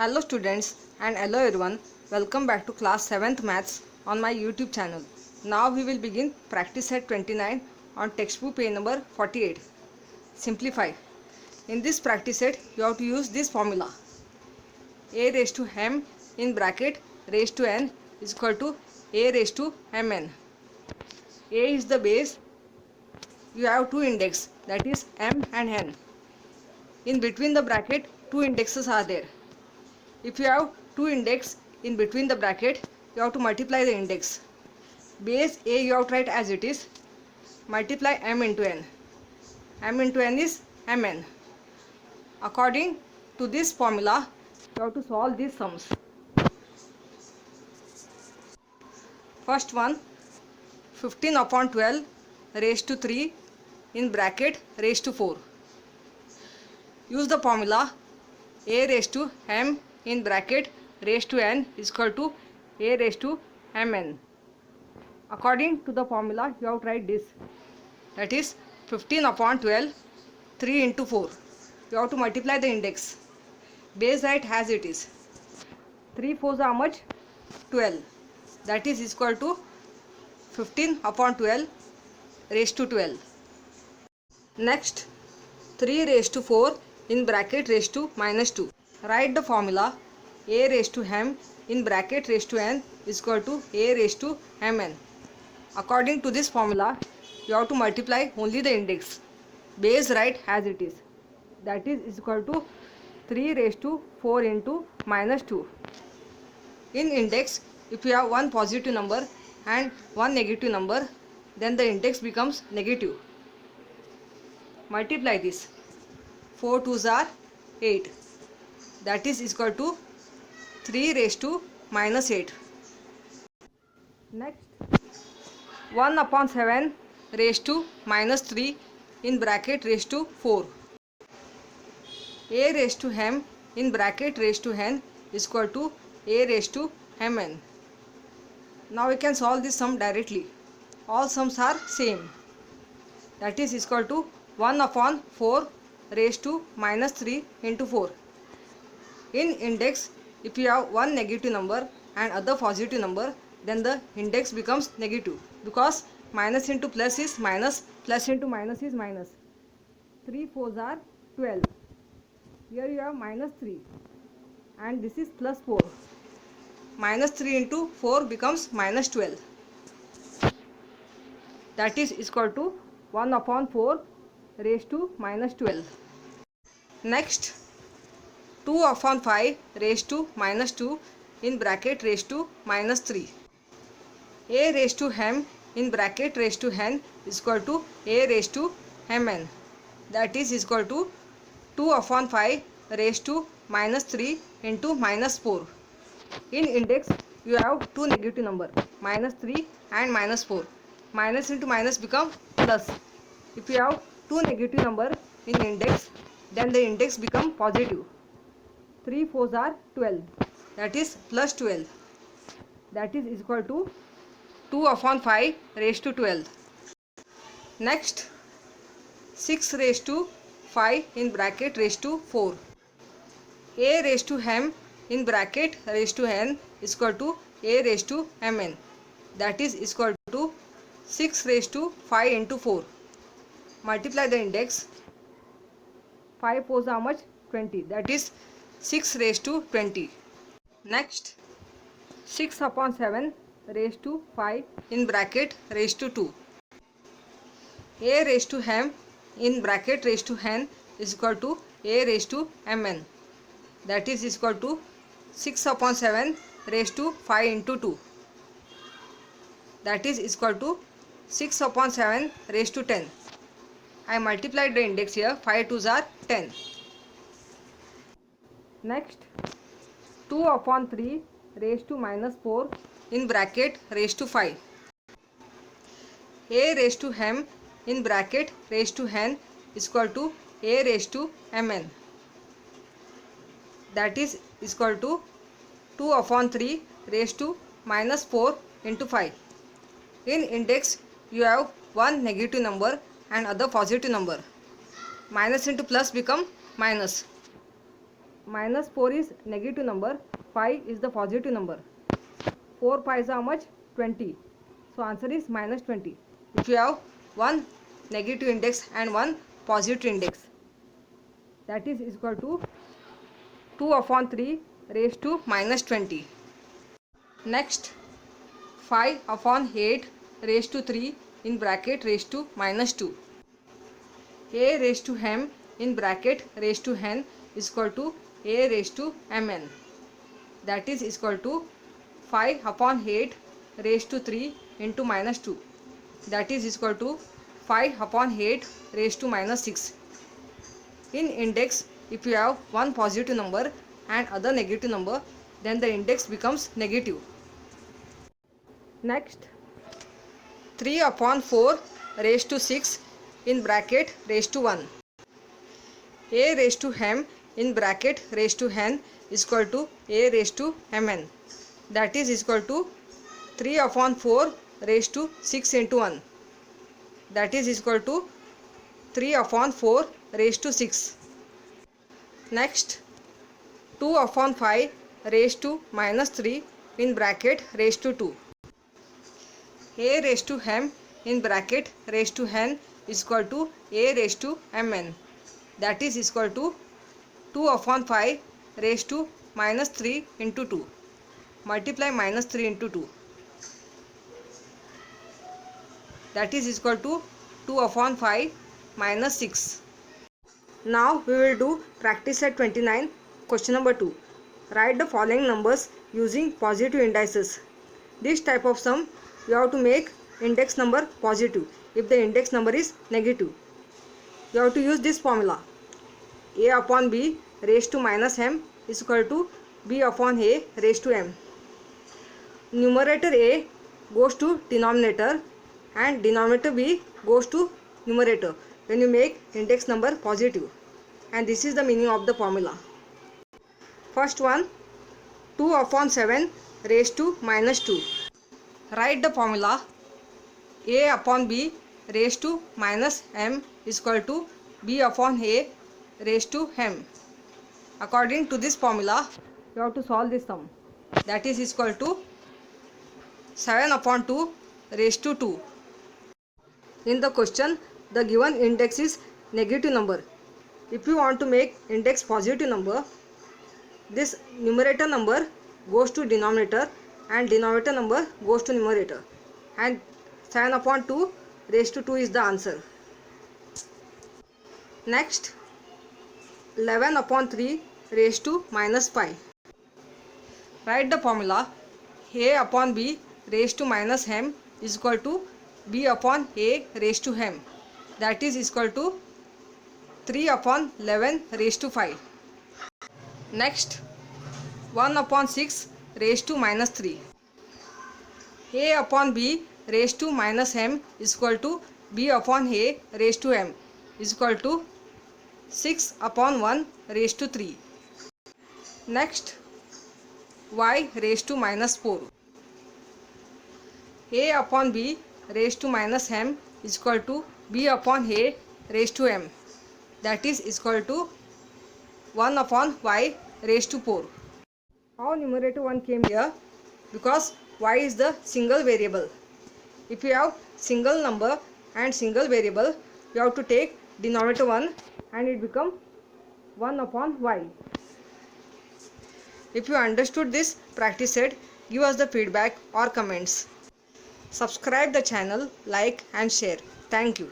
Hello students and hello everyone. Welcome back to class 7th maths on my YouTube channel. Now we will begin practice set 29 on textbook page number 48. Simplify. In this practice set you have to use this formula. A raised to m in bracket raised to n is equal to a raised to mn. A is the base. You have two index, that is m and n. In between the bracket two indexes are there. If you have two index in between the bracket, you have to multiply the index. Base A you have to write as it is. Multiply m into n. M into n is mn. According to this formula, you have to solve these sums. First one, 15 upon 12 raised to 3 in bracket raised to 4. Use the formula a raised to m in bracket raised to n is equal to a raised to mn. According to the formula, you have to write this. That is 15 upon 12, 3 into 4. You have to multiply the index. Base write as it is. 3 4s are how much? 12. That is equal to 15 upon 12 raised to 12. Next, 3 raised to 4 in bracket raised to minus 2. Write the formula a raised to m in bracket raised to n is equal to a raised to mn. According to this formula, you have to multiply only the index. Base write as it is. That is equal to 3 raised to 4 into minus 2. In index, if you have one positive number and one negative number, then the index becomes negative. Multiply this. 4 2s are 8. That is equal to 3 raised to minus 8. Next, 1 upon 7 raised to minus 3 in bracket raised to 4. A raised to m in bracket raised to n is equal to a raised to mn. Now we can solve this sum directly. All sums are same. That is equal to 1 upon 4 raised to minus 3 into 4. In index, if you have one negative number and other positive number, then the index becomes negative, because minus into plus is minus, plus into minus is minus. 3 4s are 12. Here you have minus 3 and this is plus 4. Minus 3 into 4 becomes minus 12. That is equal to 1 upon 4 raised to minus 12. Next, 2 upon 5 raised to minus 2 in bracket raised to minus 3. A raised to m in bracket raised to n is equal to a raised to mn. That is equal to 2 upon 5 raised to minus 3 into minus 4. In index, you have two negative number, minus 3 and minus 4. Minus into minus become plus. If you have two negative number in index, then the index become positive. 3 4s are 12. That is plus 12. That is equal to 2 upon 5 raised to 12. Next, 6 raised to 5 in bracket raised to 4. A raised to m in bracket raised to n is equal to a raised to mn. That is equal to 6 raised to 5 into 4. Multiply the index. 5 4s are how much? 20. That is 6 raised to 20. Next, 6 upon 7 raised to 5 in bracket raised to 2. A raised to m in bracket raised to n is equal to a raised to mn. That is equal to 6 upon 7 raised to 5 into 2. That is equal to 6 upon 7 raised to 10. I multiplied the index here. 5 2s are 10. Next, 2 upon 3 raised to minus 4 in bracket raised to 5. A raised to m in bracket raised to n is equal to a raised to mn. That is equal to 2 upon 3 raised to minus 4 into 5. In index, you have one negative number and other positive number. Minus into plus become minus. minus 4 is negative number, 5 is the positive number. 4 5s are how much? 20. So answer is minus 20. If you have one negative index and one positive index, that is equal to 2 upon 3 raised to minus 20. Next, 5 upon 8 raised to 3 in bracket raised to minus 2. A raised to m in bracket raised to n is equal to a raised to mn. That is equal to 5 upon 8 raised to 3 into minus 2. That is equal to 5 upon 8 raised to minus 6. In index, if you have one positive number and other negative number, then the index becomes negative. Next, 3 upon 4 raised to 6 in bracket raised to 1. A raised to m in bracket raised to n is equal to a raised to mn. That is equal to 3 upon 4 raised to 6 into 1. That is equal to 3 upon 4 raised to 6. Next, 2 upon 5 raised to minus 3 in bracket raised to 2. A raised to m in bracket raised to n is equal to a raised to mn. That is equal to 2 upon 5 raised to minus 3 into 2. Multiply minus 3 into 2. That is equal to 2 upon 5 minus 6. Now we will do practice set 29, question number 2. Write the following numbers using positive indices. This type of sum you have to make index number positive if the index number is negative. You have to use this formula. A upon b raised to minus m is equal to b upon a raised to m. Numerator a goes to denominator and denominator b goes to numerator when you make index number positive, and this is the meaning of the formula. First one, 2 upon 7 raised to minus 2. Write the formula. A upon b raised to minus m is equal to b upon a raised to m. According to this formula, you have to solve this sum. That is equal to 7 upon 2 raised to 2. In the question, the given index is negative number. If you want to make index positive number, this numerator number goes to denominator and denominator number goes to numerator, and 7 upon 2 raised to 2 is the answer. Next, 11 upon 3 raised to minus 5. Write the formula. A upon b raised to minus m is equal to b upon a raised to m. That is equal to 3 upon 11 raised to 5. Next, 1 upon 6 raised to minus 3. A upon b raised to minus m is equal to b upon a raised to m is equal to 6 upon 1 raised to 3. Next, y raised to minus 4. A upon b raised to minus m is equal to b upon a raised to m. That is equal to 1 upon y raised to 4. How numerator 1 came here? Because y is the single variable. If you have single number and single variable, you have to take denominator 1 and it become 1 upon y. If you understood this practice set, give us the feedback or comments. Subscribe the channel, like and share. Thank you.